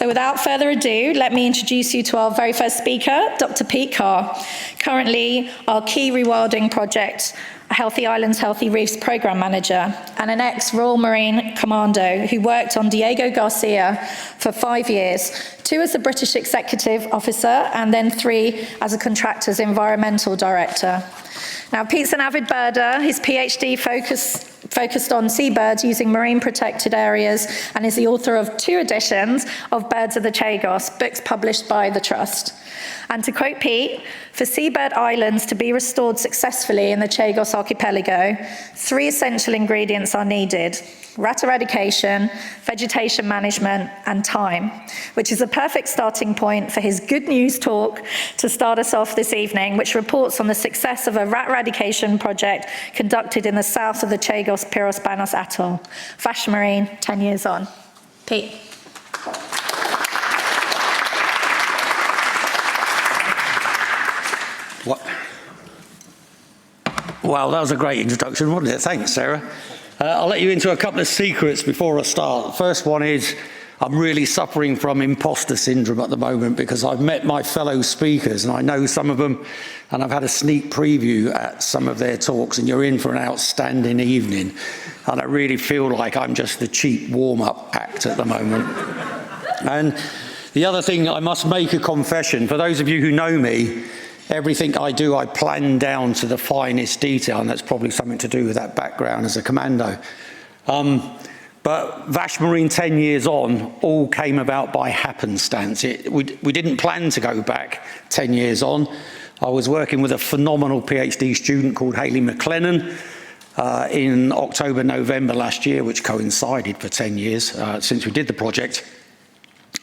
So without further ado, let me introduce you to our very first speaker, Dr. Peter Carr, currently our key rewilding project, Healthy Islands, Healthy Reefs program manager, and an ex-Royal Marine commando who worked on Diego Garcia for 5 years, 2 as a British executive officer, and then 3 as a contractor's environmental director. Now, Pete's an avid birder. His PhD focused on seabirds using marine protected areas, and is the author of 2 editions of Birds of the Chagos, books published by the Trust. And to quote Pete, for seabird islands to be restored successfully in the Chagos Archipelago, 3 essential ingredients are needed: rat eradication, vegetation management, and time, which is a perfect starting point for his good news talk to start us off this evening, which reports on the success of a rat eradication project conducted in the south of the Chagos Panos Atoll. Vache Marine, 10 years on. Pete. What? Wow, that was a great introduction, wasn't it? Thanks, Sarah. I'll let you into a couple of secrets before I start. The first one is I'm really suffering from imposter syndrome at the moment because I've met my fellow speakers and I know some of them, and I've had a sneak preview at some of their talks, and you're in for an outstanding evening. And I really feel like I'm just the cheap warm-up act at the moment. And the other thing, I must make a confession. For those of you who know me, everything I do, I plan down to the finest detail, and that's probably something to do with that background as a commando. But Vache Marine 10 years on all came about by happenstance. We didn't plan to go back 10 years on. I was working with a phenomenal PhD student called Hayley McLennan in October, November last year, which coincided for 10 years since we did the project.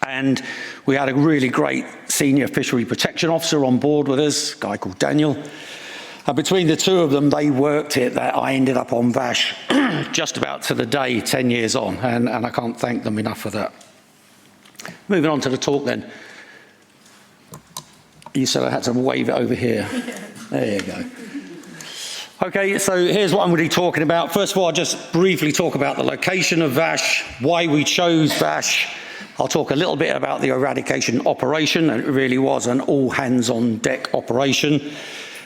And we had a really great senior fishery protection officer on board with us, a guy called Daniel. And between the 2 of them, they worked it that I ended up on Vache just about to the day 10 years on. And I can't thank them enough for that. Moving on to the talk then. You said I had to wave it over here. There you go. Okay, so here's what I'm going to be talking about. First of all, I'll just briefly talk about the location of Vache, why we chose Vache. I'll talk a little bit about the eradication operation. It really was an all-hands-on-deck operation.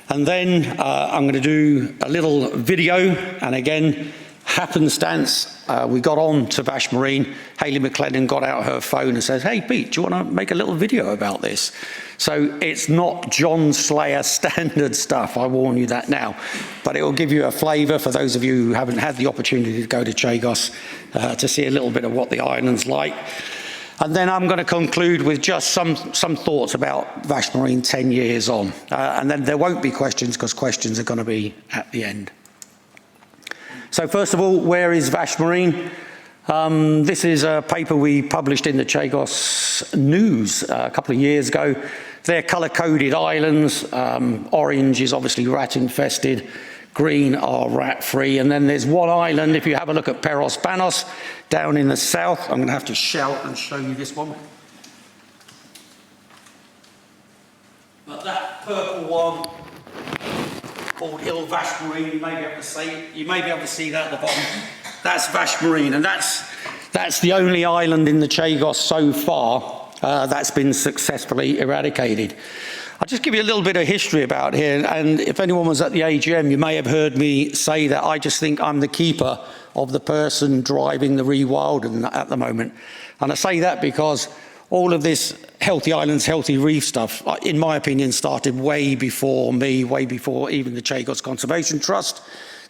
And then I'm going to do a little video. And again, happenstance, we got on to Vache Marine. Hayley McLennan got out her phone and says, "Hey, Pete, do you want to make a little video about this?" So it's not John Slayer standard stuff, I warn you that now. But it will give you a flavour for those of you who haven't had the opportunity to go to Chagos to see a little bit of what the island's like. And then I'm going to conclude with just some thoughts about Vache Marine 10 years on. And then there won't be questions, because questions are going to be at the end. So first of all, where is Vache Marine? This is a paper we published in the Chagos News a couple of years ago. They're colour-coded islands. Orange is obviously rat-infested. Green are rat-free. And then there's one island, if you have a look at Panos, down in the south. I'm going to have to shout and show you this one. But that purple one, called Vache Marine, you may be able to see that at the bottom. That's Vache Marine, and that's the only island in the Chagos so far that's been successfully eradicated. I'll just give you a little bit of history about here, and if anyone was at the AGM, you may have heard me say that I just think I'm the keeper of the person driving the rewilding at the moment. And I say that because all of this Healthy Islands, Healthy Reef stuff, in my opinion, started way before me, way before even the Chagos Conservation Trust.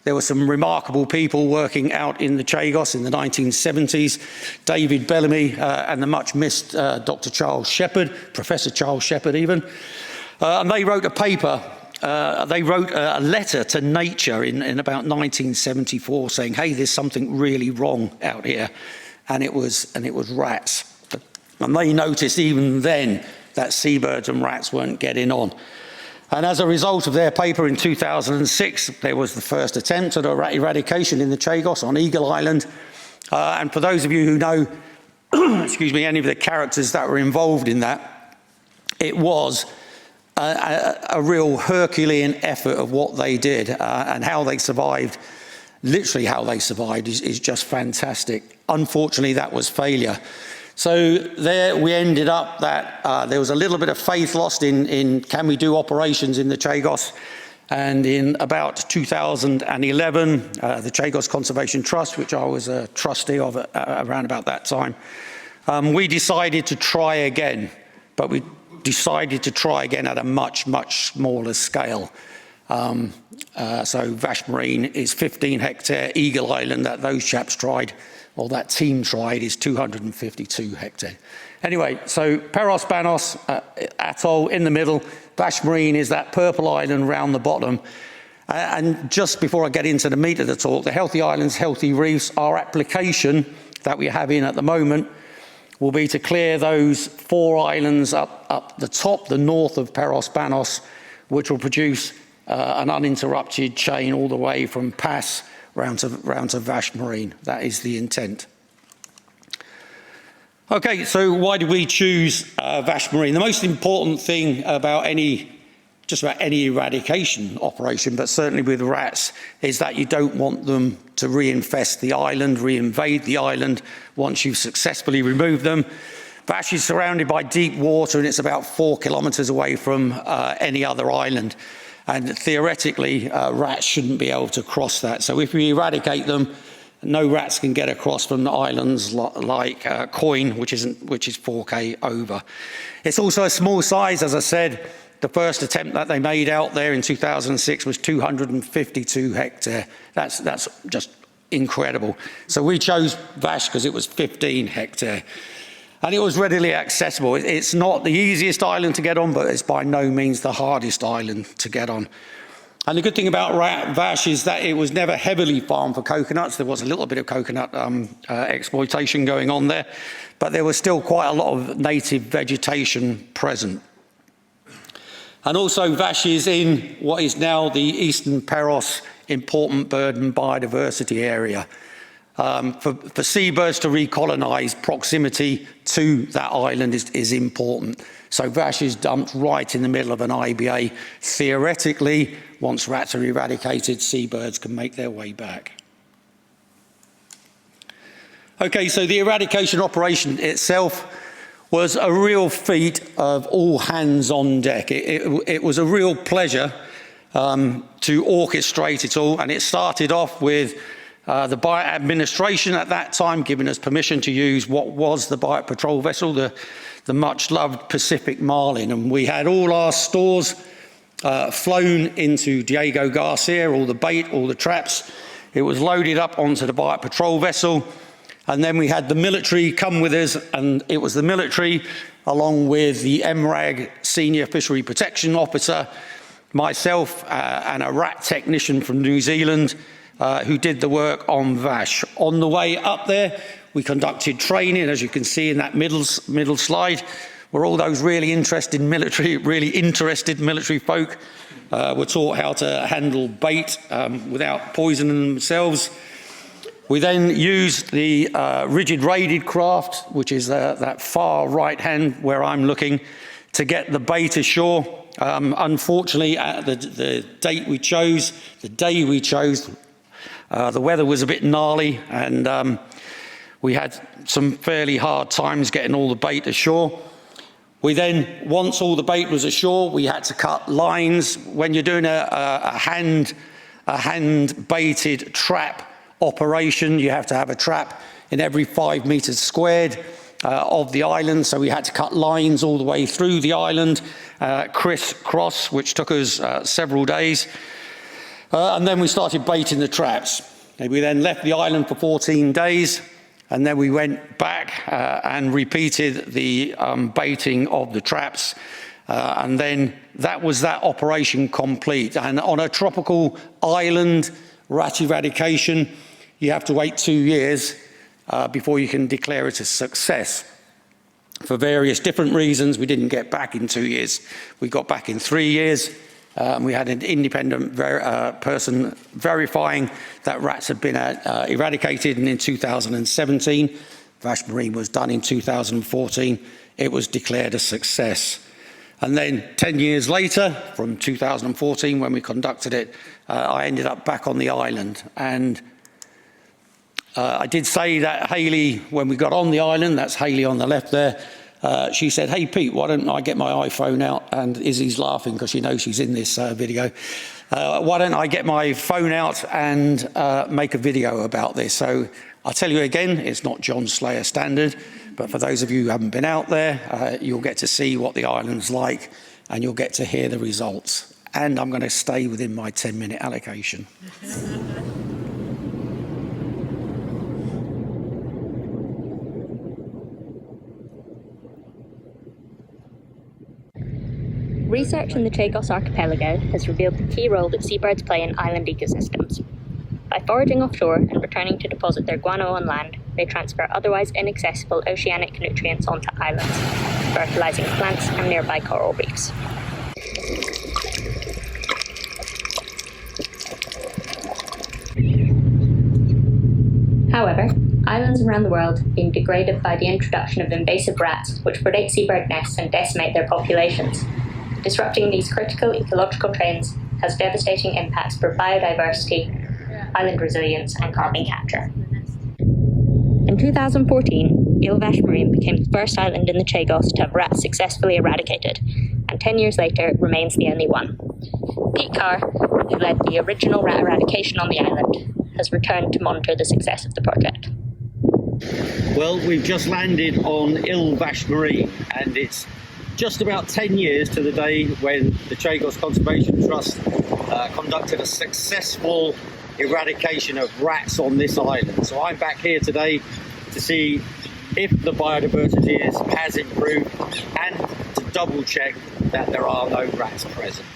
There were some remarkable people working out in the Chagos in the 1970s, David Bellamy and the much missed Dr. Charles Shepherd, Professor Charles Shepherd even. And they wrote a paper, they wrote a letter to Nature in about 1974 saying, hey, there's something really wrong out here. And it was rats. And they noticed even then that seabirds and rats weren't getting on. And as a result of their paper in 2006, there was the first attempt at eradication in the Chagos on Eagle Island. And for those of you who know, excuse me, any of the characters that were involved in that, it was a real Herculean effort of what they did and how they survived. Literally how they survived is just fantastic. Unfortunately, that was failure. So there we ended up that there was a little bit of faith lost in can we do operations in the Chagos. And in about 2011, the Chagos Conservation Trust, which I was a trustee of around about that time, we decided to try again, but we decided to try again at a much, much smaller scale. So Vache Marine is 15 hectare, Eagle Island that those chaps tried, or that team tried, is 252 hectare. Anyway, so Peros Banos atoll in the middle, Vache Marine is that purple island round the bottom. And just before I get into the meat of the talk, the Healthy Islands, Healthy Reefs, our application that we have in at the moment will be to clear those 4 islands up the top, the north of Peros Banos, which will produce an uninterrupted chain all the way from Pass round to Vache Marine. That is the intent. Okay, so why did we choose Vache Marine? The most important thing about just about any eradication operation, but certainly with rats, is that you don't want them to reinfest the island, reinvade the island once you've successfully removed them. Vache is surrounded by deep water and it's about 4 kilometres away from any other island. And theoretically, rats shouldn't be able to cross that. So if we eradicate them, no rats can get across from the islands like Coin, which is 4K over. It's also a small size, as I said. The first attempt that they made out there in 2006 was 252 hectare. That's just incredible. So we chose Vache because it was 15 hectare. And it was readily accessible. It's not the easiest island to get on, but it's by no means the hardest island to get on. And the good thing about Vache is that it was never heavily farmed for coconuts. There was a little bit of coconut exploitation going on there, but there was still quite a lot of native vegetation present. And also Vache is in what is now the Eastern Peros Important Bird and Biodiversity Area. For seabirds to recolonise, proximity to that island is important. So Vache is dumped right in the middle of an IBA. Theoretically, once rats are eradicated, seabirds can make their way back. Okay, so the eradication operation itself was a real feat of all hands on deck. It was a real pleasure to orchestrate it all, and it started off with the Bight administration at that time giving us permission to use what was the Bight patrol vessel, the much-loved Pacific Marlin, and we had all our stores flown into Diego Garcia, all the bait, all the traps. It was loaded up onto the Bight patrol vessel, and then we had the military come with us, and it was the military, along with the MRAG Senior Fishery Protection Officer, myself, and a rat technician from New Zealand, who did the work on Vache. On the way up there, we conducted training, as you can see in that middle slide, where all those really interested military folk were taught how to handle bait without poisoning themselves. We then used the rigid rated craft, which is that far right hand where I'm looking, to get the bait ashore. Unfortunately, at the day we chose, the weather was a bit gnarly, and we had some fairly hard times getting all the bait ashore. We then, once all the bait was ashore, we had to cut lines. When you're doing a hand-baited trap operation, you have to have a trap in every 5 meters squared of the island, so we had to cut lines all the way through the island, criss-cross, which took us several days. And then we started baiting the traps. We then left the island for 14 days, and then we went back and repeated the baiting of the traps. And then that was that operation complete. And on a tropical island, rat eradication, you have to wait 2 years before you can declare it a success. For various different reasons, we didn't get back in 2 years. We got back in 3 years. We had an independent person verifying that rats had been eradicated, and in 2017, Vache Marine was done in 2014, it was declared a success. And then 10 years later, from 2014, when we conducted it, I ended up back on the island. And I did say that Hayley, when we got on the island, that's Hayley on the left there, she said, "Hey Pete, why don't I get my iPhone out?" And Izzy's laughing because she knows she's in this video. Why don't I get my phone out and make a video about this? So I'll tell you again, it's not John Slayer standard, but for those of you who haven't been out there, you'll get to see what the island's like and you'll get to hear the results. And I'm going to stay within my 10-minute allocation. Research in the Chagos Archipelago has revealed the key role that seabirds play in island ecosystems. By foraging offshore and returning to deposit their guano on land, they transfer otherwise inaccessible oceanic nutrients onto islands, fertilizing plants and nearby coral reefs. However, islands around the world are being degraded by the introduction of invasive rats, which predate seabird nests and decimate their populations. Disrupting these critical ecological trends has devastating impacts for biodiversity, island resilience, and carbon capture. In 2014, Vache Marine became the first island in the Chagos to have rats successfully eradicated, and 10 years later it remains the only one. Peter Carr, who led the original rat eradication on the island, has returned to monitor the success of the project. Well, we've just landed on Vache Marine, and it's just about 10 years to the day when the Chagos Conservation Trust conducted a successful eradication of rats on this island. So I'm back here today to see if the biodiversity has improved and to double check that there are no rats present.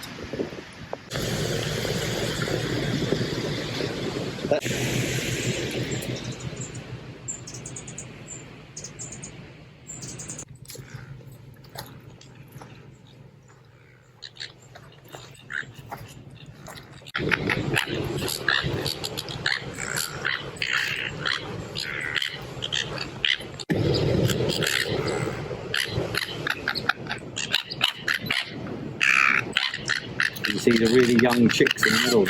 You see the really young chicks in the middle.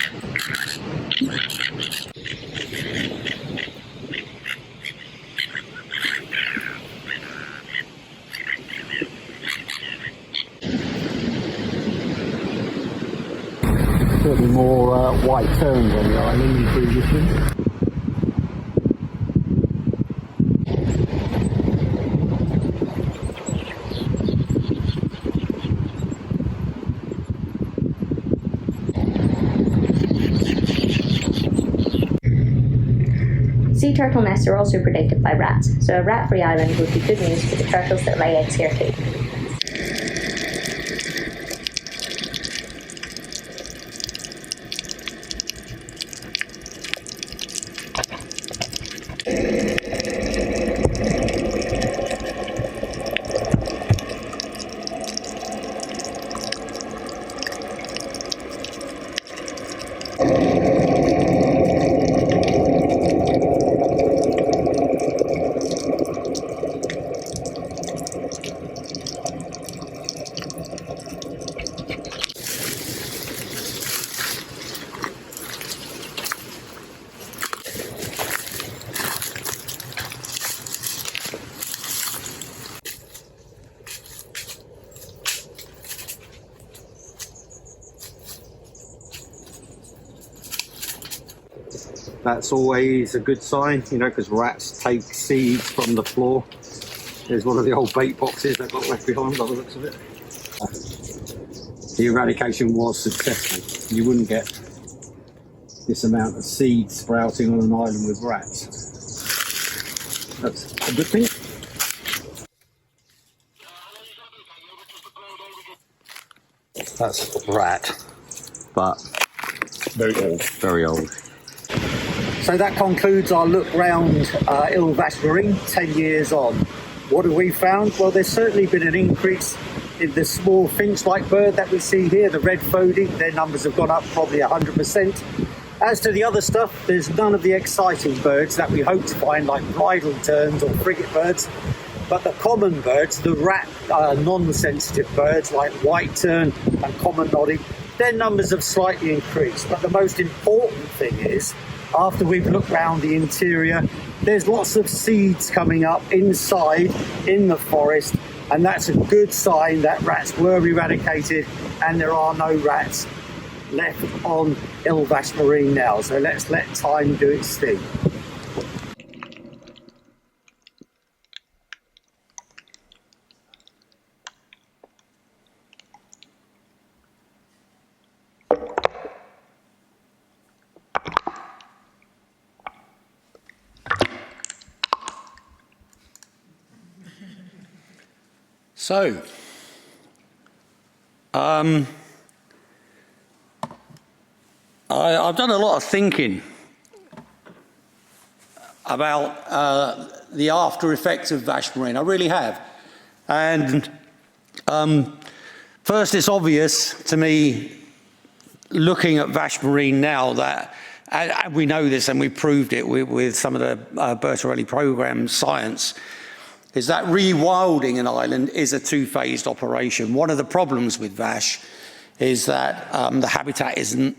Certainly more white terns on the island than previously. Sea turtle nests are also predated by rats, so a rat-free island would be good news for the turtles that lay eggs here too. That's always a good sign, you know, because rats take seeds from the floor. There's one of the old bait boxes that got left behind by the looks of it. The eradication was successful. You wouldn't get this amount of seed sprouting on an island with rats. That's a good thing. That's a rat, but very old. Very old. So that concludes our look round Vache Marine 10 years on. What have we found? Well, there's certainly been an increase in the small finch-like bird that we see here, the red-throated. Their numbers have gone up probably 100%. As to the other stuff, there's none of the exciting birds that we hope to find, like bridal terns or frigate birds. But the common birds, the rat non-sensitive birds like white tern and common noddy, their numbers have slightly increased. But the most important thing is after we've looked round the interior, there's lots of seeds coming up inside in the forest, and that's a good sign that rats were eradicated and there are no rats left on Vache Marine now. So let's let time do its thing. So, I've done a lot of thinking about the after effects of Vache Marine. I really have. And first, it's obvious to me, looking at Vache Marine now, that and we know this and we proved it with some of the Bertarelli programme science, is that rewilding an island is a two-phased operation. One of the problems with Vache is that the habitat isn't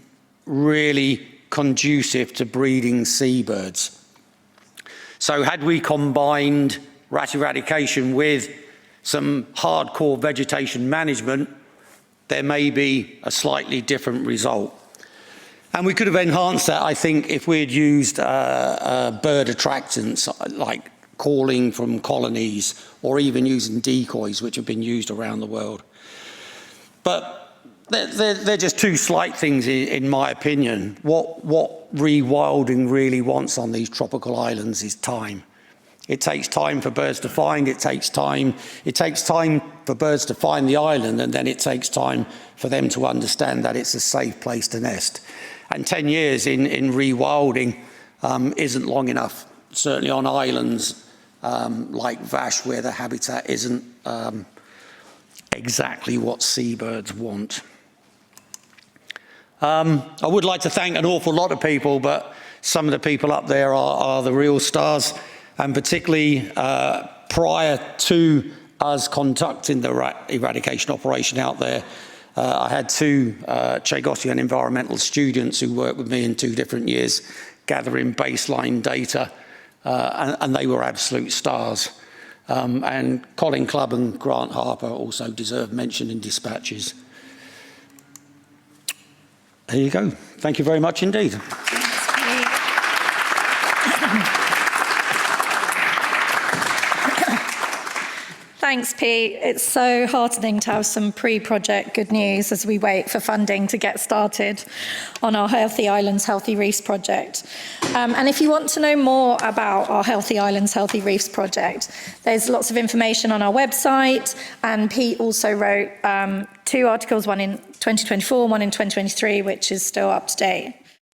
really conducive to breeding seabirds. So had we combined rat eradication with some hardcore vegetation management, there may be a slightly different result. And we could have enhanced that, I think, if we had used bird attractants like calling from colonies, or even using decoys, which have been used around the world. But they're just two slight things, in my opinion. What rewilding really wants on these tropical islands is time. It takes time for birds to find, it takes time for birds to find the island, and then it takes time for them to understand that it's a safe place to nest. And 10 years in rewilding isn't long enough, certainly on islands like Vache, where the habitat isn't exactly what seabirds want. I would like to thank an awful lot of people, but some of the people up there are the real stars, and particularly prior to us conducting the rat eradication operation out there, I had two Chagosian environmental students who worked with me in 2 different years, gathering baseline data. And they were absolute stars. And Colin Clubb and Grant Harper also deserve mention in dispatches. There you go. Thank you very much indeed. Thanks, Pete. It's so heartening to have some pre-project good news as we wait for funding to get started on our Healthy Islands, Healthy Reefs project. And if you want to know more about our Healthy Islands, Healthy Reefs project, there's lots of information on our website, and Pete also wrote 2 articles, one in 2024, one in 2023, which is still up to date.